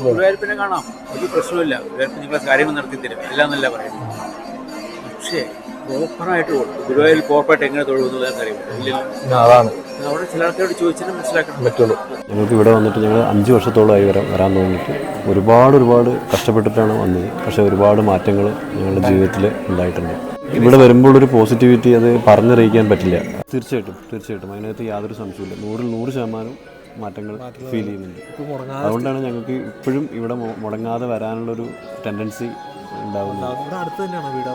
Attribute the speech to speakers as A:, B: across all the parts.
A: ഗുരുവായൂരപ്പനെ കാണാം, ഒരു പ്രശ്നമില്ല. ഗുരുവായൂരപ്പൻ നിങ്ങളെ കാര്യങ്ങൾ നടത്തി തരും, എല്ലാം നല്ല പറയുന്നു. പക്ഷേ പ്രോപ്പറായിട്ട് ഗുരുവായൂർ പ്രോപ്പറായിട്ട് എങ്ങനെ തൊഴുകുന്നത് അറിയാം.
B: അതാണ്
A: അവിടെ ചില ആൾക്കാരോട് ചോദിച്ചാൽ മനസ്സിലാക്കാൻ
B: പറ്റുള്ളൂ. ഞങ്ങൾക്ക് ഇവിടെ വന്നിട്ട് ഞങ്ങൾ 5 വർഷത്തോളമായി വരാൻ തോന്നിയിട്ട് ഒരുപാട് കഷ്ടപ്പെട്ടിട്ടാണ് വന്നത്. പക്ഷേ ഒരുപാട് മാറ്റങ്ങൾ ഞങ്ങളുടെ ജീവിതത്തിൽ ഉണ്ടായിട്ടുണ്ട്. ഇവിടെ വരുമ്പോൾ ഒരു പോസിറ്റിവിറ്റി അത് പറഞ്ഞറിയിക്കാൻ പറ്റില്ല. തീർച്ചയായിട്ടും അതിനകത്ത് യാതൊരു സംശയമില്ല. 100% മാറ്റങ്ങൾ ഫീൽ ചെയ്യുന്നുണ്ട്. അതുകൊണ്ടാണ് ഞങ്ങൾക്ക് ഇപ്പോഴും ഇവിടെ മുടങ്ങാതെ വരാനുള്ളൊരു ടെൻഡൻസി ഉണ്ടാകുന്നത്.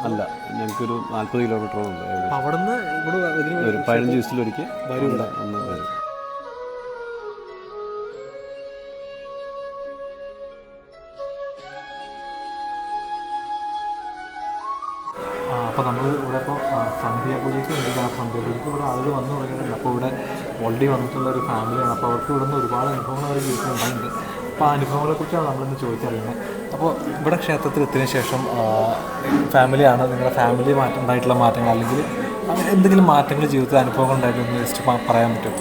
B: അല്ല, ഞങ്ങൾക്കൊരു 40 കിലോമീറ്ററോളം ഉണ്ട്. ഒരു 15 ദിവസത്തിലൊരിക്കൽ ഒന്ന് വരും.
C: അപ്പോൾ നമ്മൾ ഇവിടെ ഇപ്പോൾ സന്ധ്യ പൂജയ്ക്ക് വേണ്ടിയിട്ട് സന്ധ്യ പൂജയ്ക്ക് ഇവിടെ ആളുകൾ വന്നു തുടങ്ങിയിട്ടുണ്ട്. അപ്പോൾ ഇവിടെ ഓൾറെഡി വന്നിട്ടുള്ള ഒരു ഫാമിലിയാണ്. അപ്പോൾ അവർക്ക് ഇവിടെ നിന്ന് ഒരുപാട് അനുഭവങ്ങൾ അവർ ജീവിതത്തിലുണ്ടായിട്ടുണ്ട്. അപ്പോൾ ആ അനുഭവങ്ങളെക്കുറിച്ചാണ് നമ്മളിന്ന് ചോദിച്ചറിയുന്നത്. അപ്പോൾ ഇവിടെ ക്ഷേത്രത്തിൽ എത്തിയതിനു ശേഷം ഫാമിലിയാണ് നിങ്ങളുടെ ഫാമിലി ഉണ്ടായിട്ടുള്ള മാറ്റങ്ങൾ, അല്ലെങ്കിൽ അങ്ങനെ എന്തെങ്കിലും മാറ്റങ്ങൾ ജീവിതത്തിൽ അനുഭവങ്ങൾ ഉണ്ടായിട്ടൊന്ന് ജസ്റ്റ് പറയാൻ പറ്റും?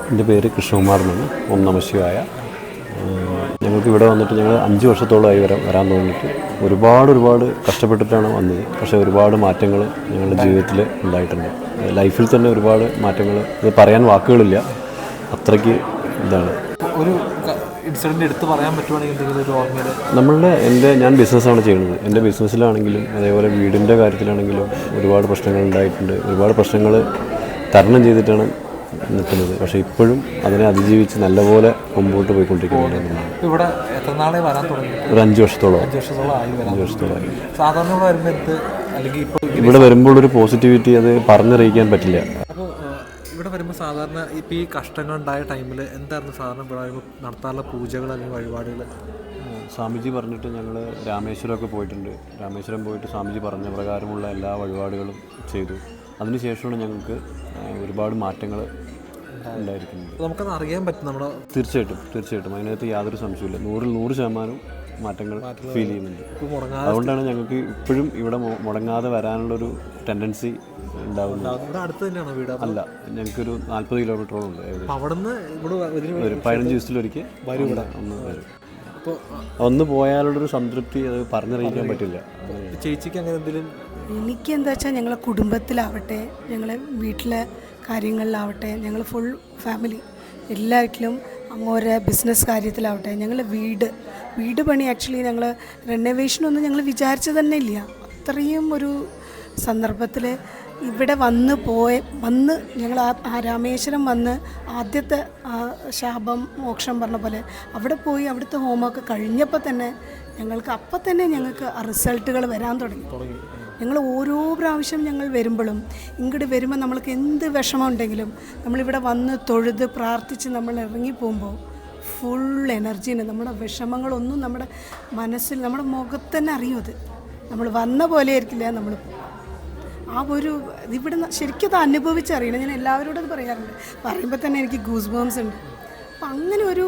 B: എൻ്റെ പേര് കൃഷ്ണകുമാർ എന്നാണ്. ഓം നമഃ ശിവായ. ഞങ്ങൾക്ക് ഇവിടെ വന്നിട്ട് ഞങ്ങൾ 5 വർഷത്തോളമായി വരാൻ തോന്നിയിട്ട് ഒരുപാട് കഷ്ടപ്പെട്ടിട്ടാണ് വന്നത്. പക്ഷേ ഒരുപാട് മാറ്റങ്ങൾ ഞങ്ങളുടെ ജീവിതത്തിൽ ഉണ്ടായിട്ടുണ്ട്. ലൈഫിൽ തന്നെ ഒരുപാട് മാറ്റങ്ങൾ, ഇത് പറയാൻ വാക്കുകളില്ല, അത്രയ്ക്ക് ഇതാണ്.
C: ഒരു ഇൻസിഡൻറ്റ് എടുത്ത് പറയാൻ പറ്റുവാണെങ്കിൽ എന്തെങ്കിലും ഒരു
B: ഓർമ്മയിൽ ഞാൻ ബിസിനസ്സാണ് ചെയ്യുന്നത്. എൻ്റെ ബിസിനസ്സിലാണെങ്കിലും അതേപോലെ വീടിൻ്റെ കാര്യത്തിലാണെങ്കിലും ഒരുപാട് പ്രശ്നങ്ങൾ ഉണ്ടായിട്ടുണ്ട്. ഒരുപാട് പ്രശ്നങ്ങൾ തരണം ചെയ്തിട്ടാണ് നിൽക്കുന്നത്. പക്ഷേ ഇപ്പോഴും അതിനെ അതിജീവിച്ച് നല്ലപോലെ മുമ്പോട്ട് പോയിക്കൊണ്ടിരിക്കുന്നുണ്ട്.
C: ഇവിടെ എത്ര നാളെ വരാൻ തുടങ്ങി?
B: ഒരു 5 വർഷത്തോളം.
C: 5 വർഷത്തോളമായി. സാധാരണ ഇവിടെ വരുമ്പോൾ അല്ലെങ്കിൽ
B: ഇവിടെ വരുമ്പോൾ ഒരു പോസിറ്റിവിറ്റി അത് പറഞ്ഞറിയിക്കാൻ പറ്റില്ല.
C: അപ്പോൾ ഇവിടെ വരുമ്പോൾ സാധാരണ ഇപ്പോൾ ഈ കഷ്ടങ്ങൾ ഉണ്ടായ ടൈമിൽ എന്തായിരുന്നു സാധാരണ ഇവിടെ വരുമ്പോൾ നടത്താറുള്ള പൂജകൾ അല്ലെങ്കിൽ വഴിപാടുകൾ?
B: സ്വാമിജി പറഞ്ഞിട്ട് ഞങ്ങൾ രാമേശ്വരമൊക്കെ പോയിട്ടുണ്ട്. രാമേശ്വരം പോയിട്ട് സ്വാമിജി പറഞ്ഞ പ്രകാരമുള്ള എല്ലാ വഴിപാടുകളും ചെയ്തു. അതിനുശേഷമാണ് ഞങ്ങൾക്ക് ഒരുപാട് മാറ്റങ്ങൾ ഉണ്ടായിരിക്കുന്നത്.
C: നമുക്കത് അറിയാൻ പറ്റും നമ്മുടെ.
B: തീർച്ചയായിട്ടും അതിനകത്ത് യാതൊരു സംശയമില്ല. 100% മാറ്റങ്ങൾ ഫീൽ ചെയ്യുന്നുണ്ട്. അതുകൊണ്ടാണ് ഞങ്ങൾക്ക് ഇപ്പോഴും ഇവിടെ മുടങ്ങാതെ വരാനുള്ളൊരു ടെൻഡൻസി ഉണ്ടാകുന്നത്.
C: ഇവിടെ അടുത്ത് തന്നെയാണോ വീട്?
B: അല്ല, ഞങ്ങൾക്കൊരു 40 കിലോമീറ്ററോളം ഉണ്ട്.
C: അവിടുന്ന്
B: ഒരു 15 ദിവസത്തിലൊരിക്കൽ ഒന്ന് വരും. ഒന്ന് പോയാലുള്ളൊരു സംതൃപ്തി അത് പറഞ്ഞറിയിക്കാൻ പറ്റില്ല.
C: ചേച്ചിക്ക് അങ്ങനെ എന്തെങ്കിലും?
D: എനിക്കെന്താ വെച്ചാൽ ഞങ്ങളെ കുടുംബത്തിലാവട്ടെ, ഞങ്ങളെ വീട്ടിലെ കാര്യങ്ങളിലാവട്ടെ, ഞങ്ങൾ ഫുൾ ഫാമിലി എല്ലാറ്റിലും അങ്ങോരെ ബിസിനസ് കാര്യത്തിലാവട്ടെ, ഞങ്ങൾ വീട് പണി ആക്ച്വലി ഞങ്ങൾ റെനോവേഷനൊന്നും ഞങ്ങൾ വിചാരിച്ചു തന്നെ ഇല്ല. അത്രയും ഒരു സന്ദർഭത്തിൽ ഇവിടെ വന്ന് ഞങ്ങൾ ആ രാമേശ്വരം വന്ന് ആദ്യത്തെ ശാപം മോക്ഷം പറഞ്ഞ പോലെ അവിടെ പോയി അവിടുത്തെ ഹോമമൊക്കെ കഴിഞ്ഞപ്പോൾ തന്നെ ഞങ്ങൾക്ക് റിസൾട്ടുകൾ വരാൻ തുടങ്ങി. ഞങ്ങൾ ഓരോ പ്രാവശ്യം ഞങ്ങൾ വരുമ്പോഴും ഇങ്ങോട്ട് വരുമ്പോൾ നമ്മൾക്ക് എന്ത് വിഷമം ഉണ്ടെങ്കിലും നമ്മളിവിടെ വന്ന് തൊഴുത് പ്രാർത്ഥിച്ച് നമ്മൾ ഇറങ്ങിപ്പോകുമ്പോൾ ഫുൾ എനർജീന് നമ്മുടെ വിഷമങ്ങളൊന്നും നമ്മുടെ മനസ്സിൽ നമ്മുടെ മുഖത്ത് തന്നെ അറിയും. അത് നമ്മൾ വന്ന പോലെ ആയിരിക്കില്ല നമ്മൾ ആ ഒരു ഇവിടെ ശരിക്കും അത് അനുഭവിച്ചറിയണം. ഞാൻ എല്ലാവരോടും അത് പറയാറുണ്ട്. പറയുമ്പോൾ തന്നെ എനിക്ക് ഗൂസ് ബംസ് ഉണ്ട്. അപ്പം അങ്ങനെ ഒരു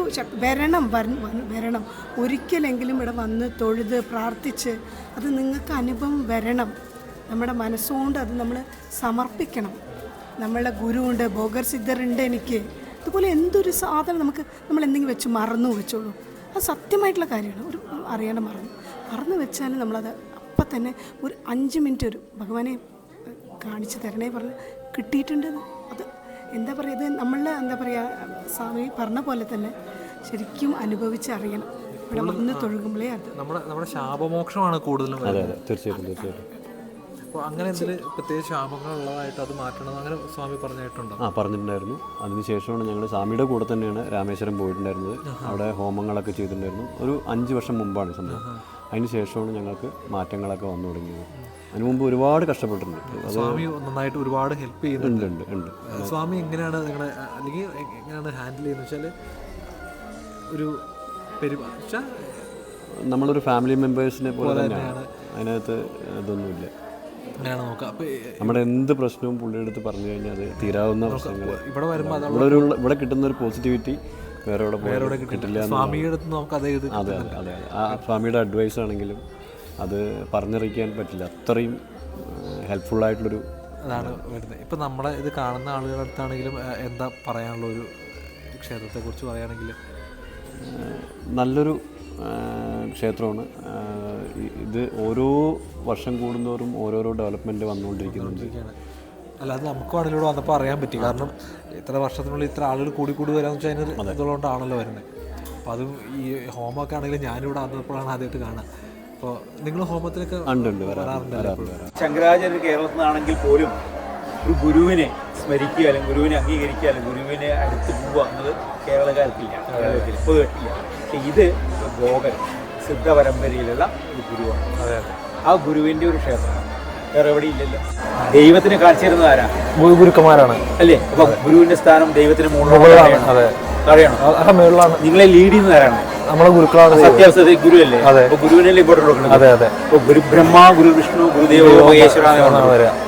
D: വരണം ഒരിക്കലെങ്കിലും ഇവിടെ വന്ന് തൊഴുത് പ്രാർത്ഥിച്ച് അത് നിങ്ങൾക്ക് അനുഭവം വരണം. നമ്മുടെ മനസ്സുകൊണ്ട് അത് നമ്മൾ സമർപ്പിക്കണം. നമ്മളുടെ ഗുരുവുണ്ട്, ഭോഗർ സിദ്ധറുണ്ട് എനിക്ക്. അതുപോലെ എന്തൊരു സാധനം നമ്മൾ എന്തെങ്കിലും വെച്ച് മറന്നു വെച്ചോളൂ. അത് സത്യമായിട്ടുള്ള കാര്യമാണ്. ഒരു അറിയാണ്ട് മറന്നു വെച്ചാൽ നമ്മളത് അപ്പം തന്നെ ഒരു 5 മിനിറ്റ് ഒരു ഭഗവാനെ കാണിച്ചു തരണേ പറഞ്ഞ് കിട്ടിയിട്ടുണ്ട്. അത് എന്താ പറയുക, ഇത് നമ്മളുടെ എന്താ പറയുക, സ്വാമി പറഞ്ഞ പോലെ തന്നെ ശരിക്കും അനുഭവിച്ചറിയണം. ഇവിടെ വന്ന് തൊഴുകുമ്പോഴേ അത്
C: നമ്മുടെ ശാപമോക്ഷമാണ് കൂടുതലും.
B: തീർച്ചയായിട്ടും.
C: അപ്പോൾ അങ്ങനെ എന്തെങ്കിലും പ്രത്യേക ശാപങ്ങൾ ഉള്ളതായിട്ട് അത് മാറ്റണം അങ്ങനെ സ്വാമി പറഞ്ഞിട്ടുണ്ടോ?
B: പറഞ്ഞിട്ടുണ്ടായിരുന്നു. അതിനുശേഷമാണ് ഞങ്ങൾ സ്വാമിയുടെ കൂടെ തന്നെയാണ് രാമേശ്വരം പോയിട്ടുണ്ടായിരുന്നത്. അവിടെ ഹോമങ്ങളൊക്കെ ചെയ്തിട്ടുണ്ടായിരുന്നു. ഒരു 5 വർഷം മുമ്പാണ് സംഭവം. അതിന് ശേഷമാണ് ഞങ്ങൾക്ക് മാറ്റങ്ങളൊക്കെ വന്നു തുടങ്ങിയത്. അതിന് മുമ്പ് ഒരുപാട് കഷ്ടപ്പെട്ടിട്ടുണ്ട്.
C: സ്വാമി നന്നായിട്ട് ഒരുപാട് ഹെൽപ്പ് ചെയ്യുന്നുണ്ട്.
B: ഉണ്ട്.
C: സ്വാമി എങ്ങനെയാണ് നിങ്ങളെ അല്ലെങ്കിൽ എങ്ങനെയാണ് ഹാൻഡിൽ ചെയ്യുന്നത് വെച്ചാൽ ഒരു
B: നമ്മളൊരു ഫാമിലി മെമ്പേഴ്സിനെ പോലെ തന്നെയാണ്. അതിനകത്ത് ഇതൊന്നുമില്ല.
C: അങ്ങനെയാണ് നോക്കുക. അപ്പോൾ
B: നമ്മുടെ എന്ത് പ്രശ്നവും പുള്ളിയുടെ അടുത്ത് പറഞ്ഞു കഴിഞ്ഞാൽ അത് തീരാവുന്ന പ്രശ്നങ്ങൾ.
C: ഇവിടെ വരുമ്പോൾ
B: ഇവിടെ കിട്ടുന്ന ഒരു പോസിറ്റിവിറ്റി വേറെ കിട്ടില്ല.
C: സ്വാമിയുടെ അടുത്ത് നമുക്ക്
B: അതെ. ആ സ്വാമിയുടെ അഡ്വൈസ് ആണെങ്കിലും അത് പറഞ്ഞറിയിക്കാൻ പറ്റില്ല. അത്രയും ഹെൽപ്ഫുള്ളായിട്ടുള്ളൊരു
C: അതാണ് വരുന്നത്. ഇപ്പം നമ്മളെ ഇത് കാണുന്ന ആളുകളുടെ അടുത്താണെങ്കിലും എന്താ പറയാനുള്ളൊരു ക്ഷേത്രത്തെക്കുറിച്ച് പറയുകയാണെങ്കിൽ
B: നല്ലൊരു ക്ഷേത്രമാണ്. ഇത് ഓരോ വർഷം കൂടുന്തോറും ഓരോരോ ഡെവലപ്മെൻറ്റ് വന്നുകൊണ്ടിരിക്കുന്നുണ്ട്.
C: അല്ലാതെ നമുക്ക് വേണമെങ്കിലും വന്നപ്പോൾ അറിയാൻ പറ്റി. കാരണം ഇത്ര വർഷത്തിനുള്ളിൽ ഇത്ര ആളുകൾ കൂടി വരാമെന്ന് വെച്ചാൽ അതിന് ഇതുകൊണ്ടാണല്ലോ വരുന്നത്. അപ്പോൾ അതും ഈ ഹോമമൊക്കെ ആണെങ്കിലും ഞാനിവിടെ വന്നപ്പോഴാണ് ആദ്യമായിട്ട് കാണുക. അപ്പോൾ നിങ്ങൾ ഹോമത്തിനൊക്കെ വരാറുണ്ട്?
A: ശങ്കരാചാര്യ കേരളത്തിൽ നിന്നാണെങ്കിൽ പോലും ഒരു ഗുരുവിനെ സ്മരിക്കുക അല്ലെങ്കിൽ ഗുരുവിനെ അംഗീകരിക്കുക അല്ലെങ്കിൽ ഗുരുവിനെ അടുത്ത് പോവുക എന്നത് കേരളക്കാർക്കില്ല, പൊതുവെട്ടില്ല. പക്ഷെ ഇത് ഭോഗൻ സിദ്ധ പരമ്പരയിലുള്ള ഒരു ഗുരുവാണ്. ആ ഗുരുവിൻ്റെ ഒരു ക്ഷേത്രമാണ്, വേറെ എവിടെ ഇല്ലല്ലോ. ദൈവത്തിന് കാണിച്ചു തരുന്നത് ആരാ? ഗുരുക്കന്മാരാണ് അല്ലേ? അപ്പൊ ഗുരുവിന്റെ സ്ഥാനം ദൈവത്തിന് മുകളിലാണ്. അറിയണം. നിങ്ങളെ ലീഡ് ചെയ്യുന്നത് ആരാണ്? നമ്മളെ ഗുരുക്കളാണ്. സത്യാവസ്ഥ ഗുരു അല്ലേ? അപ്പൊ ഗുരുവിനല്ലേ ഇമ്പോർട്ടൻ്റ് കൊടുക്കുന്നത്. അപ്പൊ ഗുരു ബ്രഹ്മ, ഗുരു വിഷ്ണു, ഗുരുദേവ മഹേശ്വര,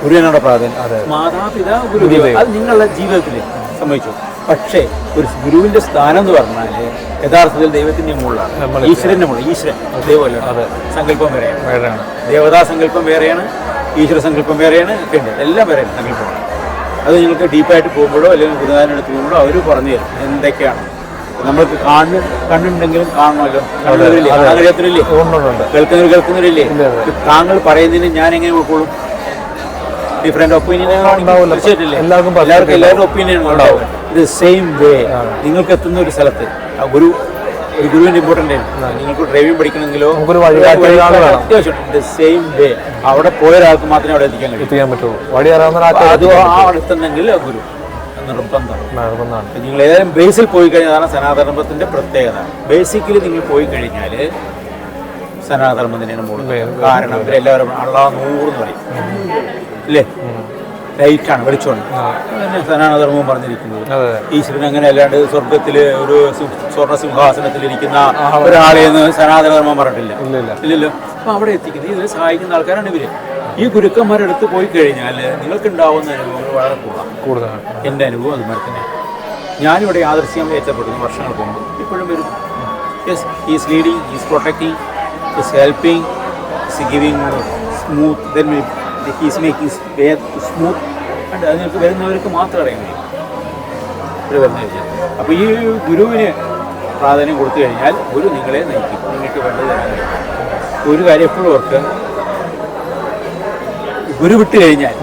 A: ഗുരുവിനോട് പ്രാധാന്യം, മാതാപിതാ ഗുരുദേവ. അത് നിങ്ങളുടെ ജീവിതത്തിൽ സംഭവിച്ചു. പക്ഷേ ഒരു ഗുരുവിന്റെ സ്ഥാനം എന്ന് പറഞ്ഞാൽ യഥാർത്ഥത്തിൽ ദൈവത്തിന്റെ മുകളിലാണ്, ഈശ്വരന്റെ മുകളിൽ. ഈശ്വരൻ ദൈവമല്ല, സങ്കല്പം വേറെയാണ്, ദേവതാ സങ്കല്പം വേറെയാണ്, ഈശ്വര സങ്കല്പം വേറെയാണ്, ഒക്കെ ഉണ്ട്. എല്ലാം വേറെയാണ് സങ്കല്പമാണ്. അത് നിങ്ങൾക്ക് ഡീപ്പായിട്ട് പോകുമ്പോഴോ അല്ലെങ്കിൽ ഗുരുനാഥനടുത്ത് പോകുമ്പോഴോ അവർ പറഞ്ഞു തരും എന്തൊക്കെയാണ്. നമ്മൾക്ക് കണ്ണുണ്ടെങ്കിലും കാണണമല്ലോ, കഴിയത്തില്ലേ? കേൾക്കുന്നവരില്ലേ? താങ്കൾ പറയുന്നതിന് ഞാൻ എങ്ങനെ ഉൾക്കൊള്ളും? ഡിഫറെന്റ് ഒപ്പീനിയൻ എല്ലാവർക്കും ഒപ്പീനിയൻ ഉണ്ടാവും. ഇത് സെയിം വേ നിങ്ങൾക്ക് എത്തുന്ന ഒരു സ്ഥലത്ത് ഒരു ഗുരുവിന്റെ ഇമ്പോർട്ടൻ്റ് ആണ്. നിങ്ങൾക്ക് ഡ്രൈവിംഗ് പഠിക്കണമെങ്കിലോ അത്യാവശ്യം സെയിം വേ അവിടെ പോയ ഒരാൾക്ക് മാത്രമേ അവിടെ എത്തിക്കാൻ പറ്റുള്ളൂ. അത് ആ അടുത്തുണ്ടെങ്കിൽ ഗുരു നിർബന്ധമാണ്. നിങ്ങൾ ഏതായാലും ബേസിൽ പോയി കഴിഞ്ഞാൽ അതാണ് സനാതനധർമ്മത്തിന്റെ പ്രത്യേകത. ബേസിക്കലി നിങ്ങൾ പോയി കഴിഞ്ഞാൽ സനാതനധർമ്മം തന്നെയാണ് മുകളിൽ. കാരണം എല്ലാവരും അള്ളാഹ് 100 എന്ന് പറയും അല്ലേ? ലൈറ്റാണ്, വെളിച്ചമാണ്. സനാതനധർമ്മവും പറഞ്ഞിരിക്കുന്നത്. ഈശ്വരൻ അങ്ങനെ അല്ലാണ്ട് സ്വർഗത്തില് ഒരു സ്വർണ്ണ സിംഹാസനത്തിലിരിക്കുന്ന ഒരാളെന്ന് സനാതനധർമ്മം പറഞ്ഞിട്ടില്ല, ഇല്ലല്ലോ. അപ്പൊ അവിടെ എത്തിക്കുന്നത് ഇതിൽ സഹായിക്കുന്ന ആൾക്കാരാണ് ഇവര്. ഈ ഗുരുക്കന്മാരുടെ അടുത്ത് പോയി കഴിഞ്ഞാൽ നിങ്ങൾക്ക് ഉണ്ടാവുന്ന അനുഭവങ്ങൾ വളരെ കൂടുതലാണ്. എൻ്റെ അനുഭവം അതുമാതിരി തന്നെ. ഞാനിവിടെ യാദൃശ്യം എത്തപ്പെടുന്നു വർഷങ്ങൾക്ക് മുമ്പ്, ഇപ്പോഴും വരും. Yes, is leading, is protecting, is helping, is giving smooth, then he's making way smooth. അത് നിങ്ങൾക്ക് വരുന്നവർക്ക് മാത്രം അറിയാൻ കഴിയും ഒരു വരുന്ന കഴിഞ്ഞാൽ. അപ്പോൾ ഈ ഗുരുവിന് പ്രാധാന്യം കൊടുത്തു കഴിഞ്ഞാൽ ഗുരു നിങ്ങളെ നയിക്കും, നിങ്ങൾക്ക് വേണ്ടത് തരാൻ കഴിയും. ഒരു കാര്യം എപ്പോഴും ഓർക്ക്, ഗുരു വിട്ട് കഴിഞ്ഞാൽ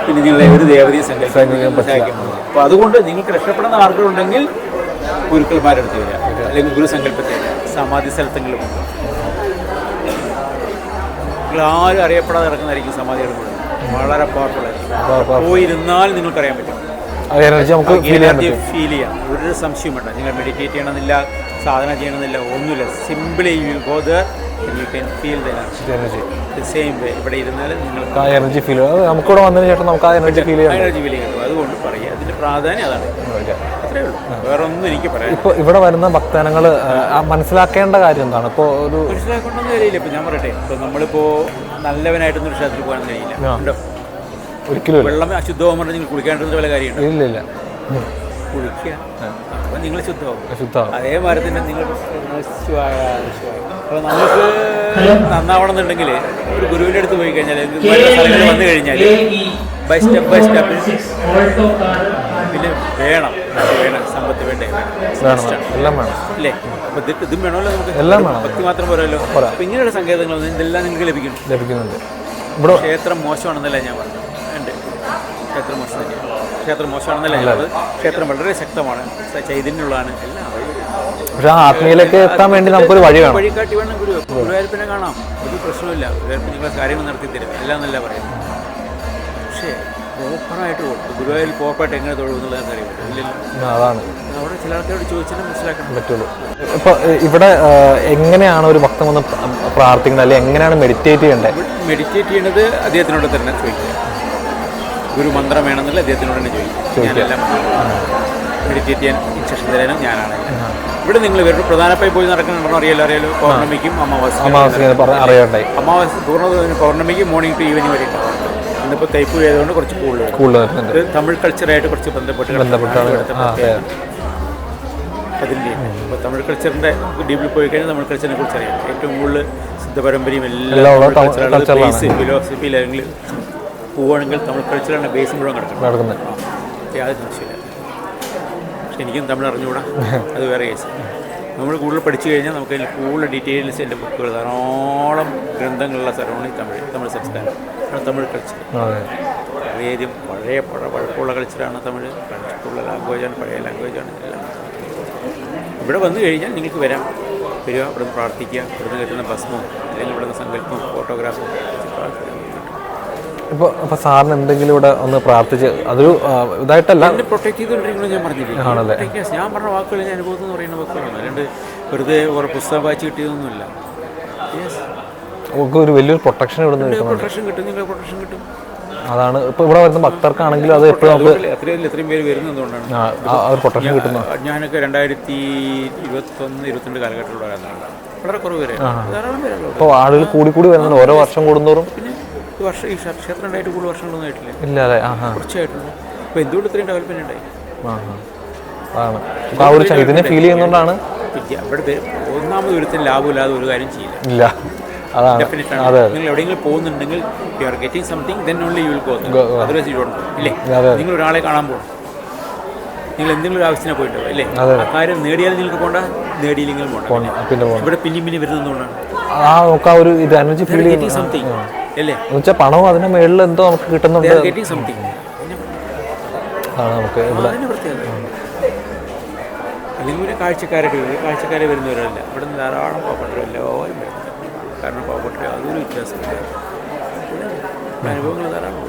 A: പിന്നെ നിങ്ങളെ ഒരു ദേവതയും സങ്കല്പിക്കാൻ. അപ്പോൾ അതുകൊണ്ട് നിങ്ങൾക്ക് രക്ഷപ്പെടുന്ന ആർക്കുണ്ടെങ്കിൽ ഗുരുക്കന്മാരെടുത്ത് വരിക, അല്ലെങ്കിൽ ഗുരു സങ്കല്പത്തെ സമാധി സ്ഥലത്തെങ്കിലും ഉണ്ട്. നിങ്ങൾ ആരും അറിയപ്പെടാതെ ഇറങ്ങുന്നതായിരിക്കും സമാധി എടുക്കുന്നത്. വളരെ പവർഫുൾ ആയിരിക്കും. പോയിരുന്നാൽ നിങ്ങൾക്കറിയാൻ പറ്റും, ഫീൽ ചെയ്യാം. ഒരു സംശയം വേണ്ട. നിങ്ങൾ മെഡിറ്റേറ്റ് ചെയ്യണമെന്നില്ല, സാധന ചെയ്യണമെന്നില്ല, ഒന്നുമില്ല. Simply you go there and you can feel the energy the same way. ഇവിടെ ഇരുന്നാൽ നിങ്ങൾക്ക് ആ എനർജി ഫീൽ ചെയ്യും. നമുക്കിവിടെ വന്നതിന് ശേഷം നമുക്ക് ആ എനർജി ഫീൽ ചെയ്യാം. അതുകൊണ്ട് പറയുക, അതിൻ്റെ പ്രാധാന്യം അതാണ്. അത്രേ ഉള്ളൂ, വേറെ ഒന്നും എനിക്ക് പറയാം. ഇപ്പോൾ ഇവിടെ വരുന്ന ഭക്തജനങ്ങൾ മനസ്സിലാക്കേണ്ട കാര്യം എന്താണ്? ഇപ്പോൾ ഒരു മനസ്സിലാക്കേണ്ടെന്ന് കഴിയില്ല. ഇപ്പോൾ ഞാൻ പറയട്ടെ, ഇപ്പോൾ നമ്മളിപ്പോൾ നല്ലവനായിട്ടൊന്നും ഒരു ക്ഷേത്രത്തിൽ പോകാൻ കഴിയില്ല. ഉണ്ടോ? ഒരിക്കലും. വെള്ളം അശുദ്ധമാകുമ്പോൾ പറഞ്ഞാൽ നിങ്ങൾ കുളിക്കേണ്ടത് വല്ല കാര്യമുണ്ടോ? ഇല്ല. കുളിക്കുക, അപ്പോൾ നിങ്ങൾ ശുദ്ധമാകും. അതേമാതിരി തന്നെ നിങ്ങൾ അപ്പോൾ നമുക്ക് നന്നാവണമെന്നുണ്ടെങ്കിൽ ഒരു ഗുരുവിൻ്റെ അടുത്ത് പോയി കഴിഞ്ഞാൽ സ്ഥലങ്ങളിൽ വന്നു കഴിഞ്ഞാൽ ബൈ സ്റ്റെപ്പ് പിന്നെ വേണം സമ്പത്ത് വേണ്ടേ, എല്ലാം വേണം അല്ലേ? അപ്പോൾ ഇതും വേണമല്ലോ നമുക്ക്. എല്ലാം വേണം, ഭക്തി മാത്രം പോരല്ലോ. അപ്പോൾ ഇങ്ങനെയുള്ള സങ്കേതങ്ങളൊന്നും ഇതെല്ലാം നിങ്ങൾക്ക് ലഭിക്കുന്നുണ്ട്. ഇവിടെ ക്ഷേത്രം മോശമാണെന്നല്ല ഞാൻ പറഞ്ഞു, ഉണ്ട്. ക്ഷേത്രം മോശം തന്നെയാണ്. ക്ഷേത്രം മോശമാണെന്നല്ല ഞാൻ പറഞ്ഞത്. ക്ഷേത്രം വളരെ ശക്തമാണ്, ചൈതന്യമുള്ളതാണ്. എല്ലാം പക്ഷേ ആത്മീയയിലേക്ക് എത്താൻ വേണ്ടി നമുക്കൊരു വഴികാട്ടി വേണം. ഗുരുവായൂരപ്പനെ കാണാം, ഒരു പ്രശ്നമില്ല. ഗുരുവായൂരപ്പൻ നിങ്ങളെ കാര്യങ്ങൾ നടത്തി തരും, എല്ലാം എന്നല്ല പറയുന്നത്. പക്ഷേ പ്രോപ്പറായിട്ട് കൊടുക്കും. ഗുരുവായൂർ പ്രോപ്പറായിട്ട് എങ്ങനെ തൊഴുന്നുള്ളത് അറിയാൻ പറ്റില്ലല്ലോ. അതാണ് അവിടെ ചില ആൾക്കാരോട് ചോദിച്ചാലും മനസ്സിലാക്കാൻ പറ്റുള്ളൂ. ഇപ്പോൾ ഇവിടെ എങ്ങനെയാണ് ഒരു ഭക്തൻ വന്ന് പ്രാർത്ഥിക്കുന്നത്, അല്ലെങ്കിൽ എങ്ങനെയാണ് മെഡിറ്റേറ്റ് ചെയ്യേണ്ടത്? മെഡിറ്റേറ്റ് ചെയ്യേണ്ടത് അദ്ദേഹത്തിനോട് തന്നെ ചോദിക്കുക. ഗുരു മന്ത്രം വേണമെന്നില്ല, അദ്ദേഹത്തിനോട് തന്നെ ചോദിക്കും. ഞാനെല്ലാം മെഡിറ്റേറ്റ് ചെയ്യാൻ ഇൻസ്ട്രക്ഷൻ തരാനും ഞാനാണ്. ഇവിടെ നിങ്ങൾ ഇവരുടെ പ്രധാനമായി പോയി നടക്കണമെന്ന് അറിയാലോ. പൗർണമിക്കും അമാവാസി പൂർണ്ണ പൗർണമിക്ക് മോർണിംഗ് ടു ഈവനിങ് വരെ ഉണ്ടാവും. ഇന്നിപ്പോൾ തൈപ്പൂർ ആയതുകൊണ്ട് കുറച്ച് കൂടുതൽ തമിഴ് കൾച്ചറായിട്ട് കുറച്ച് ബന്ധപ്പെട്ടാണ് അതിൻ്റെ. ഇപ്പോൾ തമിഴ് കൾച്ചറിൻ്റെ ഡീപ്പിൽ പോയി കഴിഞ്ഞാൽ തമിഴ് കൾച്ചറിനെ കുറിച്ച് അറിയാം. ഏറ്റവും കൂടുതൽ സിദ്ധപരമ്പരയും എല്ലാം ഫിലോസഫി അല്ലെങ്കിൽ പോവുകയാണെങ്കിൽ തമിഴ് കൾച്ചറാണ് ബേസ് മുഴുവൻ കിടക്കുന്നത്. യാതൊരു സംശയമില്ല. പക്ഷെ എനിക്കും തമിഴ് അറിഞ്ഞുകൂടാ, അത് വേറെ കേസ്. നമ്മൾ കൂടുതൽ പഠിച്ചു കഴിഞ്ഞാൽ നമുക്ക് അതിൽ കൂടുതൽ ഡീറ്റെയിൽസ് എൻ്റെ ബുക്കുകൾ ധാരാളം ഗ്രന്ഥങ്ങളുള്ള സ്ഥലമാണ് ഈ തമിഴ് സംസ്കാരം, തമിഴ് കൾച്ചർ. വളരെയധികം പഴക്കമുള്ള കൾച്ചറാണ് തമിഴ്. പഴക്കമുള്ള ലാംഗ്വേജാണ്, പഴയ ലാംഗ്വേജാണ് എല്ലാം. ഇവിടെ വന്നു കഴിഞ്ഞാൽ നിങ്ങൾക്ക് വരിക, ഇവിടെ നിന്ന് പ്രാർത്ഥിക്കുക, ഇവിടെ നിന്ന് കെട്ടുന്ന ഭസ്മവും അല്ലെങ്കിൽ ഇവിടെ നിന്ന് സങ്കല്പവും ഫോട്ടോഗ്രാഫും
C: ഇപ്പോൾ സാറിന് എന്തെങ്കിലും ഇവിടെ ഒന്ന് പ്രാർത്ഥിച്ച് അതൊരു ഇതായിട്ടല്ല
A: എന്നെ പ്രൊട്ടക്ട് ചെയ്തുകൊണ്ടിരിക്കുന്നത് ഞാൻ പറഞ്ഞില്ല.
C: ആണല്ലേ?
A: ഞാൻ പറഞ്ഞ വാക്കുകൾ ഞാൻ അനുഭവത്തിൽ നിന്ന് പറയുന്ന വാക്കുകളാണ്, അല്ലാണ്ട് വെറുതെ ഒരു പുസ്തകം വായിച്ച് കിട്ടിയതൊന്നുമില്ല.
C: നമുക്ക് ഒരു വലിയൊരു പ്രൊട്ടക്ഷൻ ഇവിടെ നിന്ന്
A: പ്രൊട്ടക്ഷൻ കിട്ടും, നിങ്ങൾക്ക് പ്രൊട്ടക്ഷൻ കിട്ടും.
C: അതാണ് ഇപ്പോൾ ഇവിടെ വരുന്ന ഭക്തർക്കാണെങ്കിലും അത് എപ്പോഴും നമുക്ക്
A: എത്രയും പേര് വരുന്നതുകൊണ്ടാണ്
C: പ്രൊട്ടക്ഷൻ കിട്ടുന്നത്.
A: ഞാനൊക്കെ 2021-22 കാലഘട്ടത്തിലുള്ള ഒരാളാണ്. വളരെ കുറവ് പേര്, ധാരാളം പേരുള്ളൂ.
C: ഇപ്പോൾ ആളുകൾ കൂടി വരുന്നുണ്ട് ഓരോ വർഷം കൂടുന്തോറും.
A: പിന്നെ ഈ വർഷം ഈ ക്ഷേത്രം ഉണ്ടായിട്ട് കൂടുതൽ വർഷങ്ങളൊന്നും ആയിട്ടില്ല,
C: ഇല്ല അല്ലേ?
A: കുറച്ചായിട്ടുള്ളൂ. അപ്പോൾ എന്തുകൊണ്ട് ഇത്രയും ഡെവലപ്മെൻറ്റ് ഉണ്ടായി?
C: അതാണ് അപ്പോൾ ആ ഒരു ചൈതന്യം ഫീൽ ചെയ്യുന്നതുകൊണ്ടാണ്.
A: അവിടെ ഒന്നാമത് ഒരുത്തിന് ലാഭമില്ലാതെ ഒരു കാര്യം ചെയ്യില്ല.
C: ഇല്ല, അതാണ്.
A: നിങ്ങൾ എവിടെയെങ്കിലും പോകുന്നുണ്ടെങ്കിൽ you are getting something, then only you will go. Otherwise you don't go. ഇല്ലേ? നിങ്ങൾ ഒരാളെ കാണാൻ പോകും, നിങ്ങൾ എന്തെങ്കിലും ഒരു ആവശ്യത്തിന് പോയിട്ടുണ്ടോ? ഇല്ലേ? ആ കാര്യം നേടിയാലും നിങ്ങൾക്ക് പോകണ്ട, നേടിയില്ലെങ്കിൽ പോകണ്ട. ഇവിടെ പിന്നെയും വരുന്നതുകൊണ്ടാണ്
C: നമുക്ക് ആ ഒരു ഇത് എനർജി ഫീൽ ചെയ്യുന്നത്.
A: സംതിങ് അല്ലേ?
C: എന്ന് വെച്ചാൽ പണവും അതിന്റെ മേളിൽ എന്തോ നമുക്ക് കിട്ടുന്നുണ്ട്.
A: ഗെറ്റിംഗ് സംതിങ്
C: ആണ് നമുക്ക് ഇവിടെ
A: പ്രത്യേകത. അല്ലെങ്കിൽ ഒരു കാഴ്ചക്കാരെ വരുന്നവരല്ല, ഇവിടെ നിന്ന് ധാരാളം പാവപ്പെട്ടവരെല്ലാവരും വരുന്നത്. കാരണം പാവപ്പെട്ട അതൊരു വ്യത്യാസമില്ല, അനുഭവങ്ങൾ ധാരാളം.